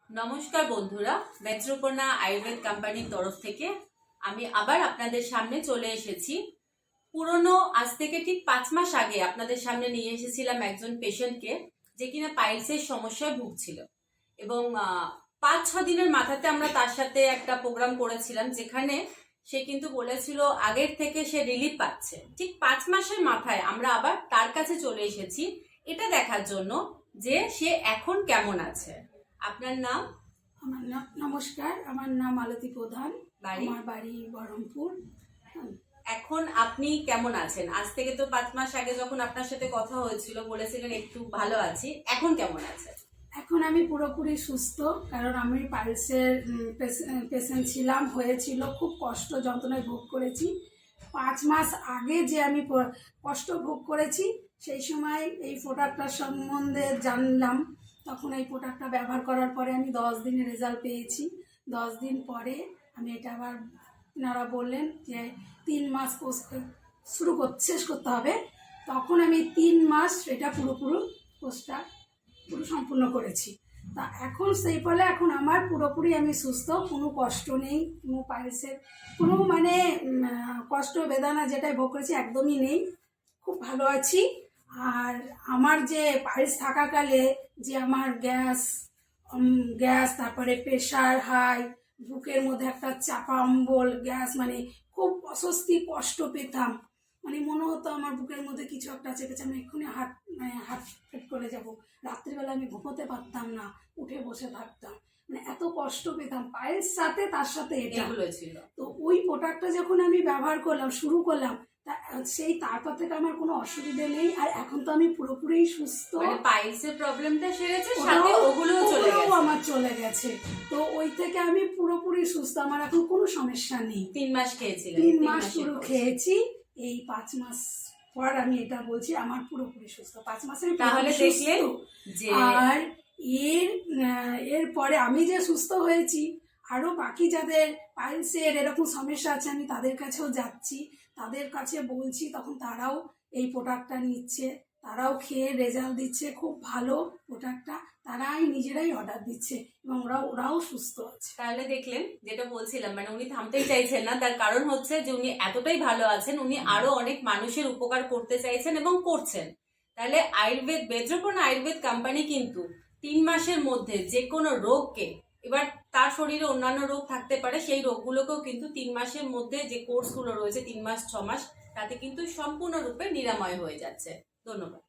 নমস্কার বন্ধুরা, নেত্রকোনা আয়ুর্বেদ কোম্পানির তরফ থেকে আমি আবার আপনাদের সামনে চলে এসেছি। পুরনো আজ থেকে ঠিক 5 মাস আগে আপনাদের সামনে নিয়ে এসেছিলাম একজন পেশেন্টকে, যে কিনা পাইলসের সমস্যায় ভুগছিল এবং 5-6 দিনের মাথাতে আমরা তার সাথে একটা প্রোগ্রাম করেছিলাম, যেখানে সে কিন্তু বলেছিল আগের থেকে সে রিলিফ পাচ্ছে। ঠিক 5 মাসের মাথায় আমরা আবার তার কাছে চলে এসেছি এটা দেখার জন্য যে সে এখন কেমন আছে। আপনার নাম? আমার নাম নমস্কার, আমার নাম মালতী প্রধান। আমার বাড়ি বহরমপুর। এখন আপনি কেমন আছেন? আজ থেকে তো 5 মাস আগে যখন আপনার সাথে কথা হয়েছিল বলেছিলেন একটু ভালো আছি, এখন কেমন আছেন? এখন আমি পুরোপুরি সুস্থ, কারণ আমি পাইলসের পেশেন্ট ছিলাম, হয়েছিল, খুব কষ্ট যন্ত্রণায় ভোগ করেছি। 5 মাস আগে যে আমি কষ্ট ভোগ করেছি, সেই সময় এই প্রোডাক্টটার সম্বন্ধে জানলাম। তখন এই প্রোডাক্টটা ব্যবহার করার পরে আমি 10 দিনের রেজাল্ট পেয়েছি। 10 দিন পরে আমি এটা আবার ওনারা বললেন যে 3 মাস কোর্স শেষ করতে হবে। তখন আমি 3 মাস এটা কোর্সটা পুরো সম্পূর্ণ করেছি। তা এখন সেই ফলে এখন আমার পুরোপুরি আমি সুস্থ, কোনো কষ্ট নেই, কোনো পাইলসের কোনো কষ্ট বেদনা যেটাই ভোগ করেছি একদমই নেই, খুব ভালো আছি। আর আমার যে পাইলস থাকাকালে যে আমার গ্যাস তারপরে প্রেশার হাই, বুকের মধ্যে একটা চাপা অম্বল গ্যাস, খুব অস্বস্তি কষ্ট পেতাম, মনে হতো আমার বুকের মধ্যে কিছু একটা চেপেছে, আমি এক্ষুনি হার্ট ফেট করে যাব। রাত্রিবেলা আমি ঘুমোতে পারতাম না, উঠে বসে থাকতাম, এত কষ্ট পেতাম। পায়ের সাথে তার সাথে এটা ছিল। তো ওই প্রোডাক্টটা যখন আমি ব্যবহার করলাম, শুরু করলাম, তারপর থেকে আমার কোনো অসুবিধা নেই। আর এখন তো আমি পুরোপুরি সুস্থ, পাইলসের প্রবলেমটা সেরেছে, সাথে ওগুলোও আমার চলে গেছে। তো ওই থেকে আমি পুরোপুরি সুস্থ, আমার এখন কোনো সমস্যা নেই। 3 মাস খেয়েছিলেন? 3 মাস পুরো খেয়েছি। এই 5 মাস পর আমি এটা বলছি আমার পুরোপুরি সুস্থ। 5 মাসের তাহলে দেখলেন যে আর এর পরে আমি যে সুস্থ হয়েছি, আরো বাকি যাদের পাইলসের এরকম সমস্যা আছে আমি তাদের কাছেও যাচ্ছি, তাদের কাছে বলছি, তখন তারাও এই প্রোডাক্টটা নিচ্ছে, তারাও খেয়ে রেজাল্ট দিচ্ছে, খুব ভালো প্রোডাক্টটা, তারাই নিজেরাই অর্ডার দিচ্ছে এবং ওরাও সুস্থ আছে। তাহলে দেখলেন যেটা বলছিলাম, উনি থামতেই চাইছেন না। তার কারণ হচ্ছে যে উনি এতটাই ভালো আছেন, উনি আরো অনেক মানুষের উপকার করতে চাইছেন এবং করছেন। তাহলে নেত্রকোনা আয়ুর্বেদ কোম্পানি কিন্তু 3 মাসের মধ্যে যে কোনো রোগকে, এবার তার শরীরে অন্যান্য রোগ থাকতে পারে, সেই রোগগুলোকেও কিন্তু 3 মাসের মধ্যে যে কোর্সগুলো রয়েছে 3 মাস 6 মাস, তাতে কিন্তু সম্পূর্ণরূপে নিরাময় হয়ে যাচ্ছে। ধন্যবাদ।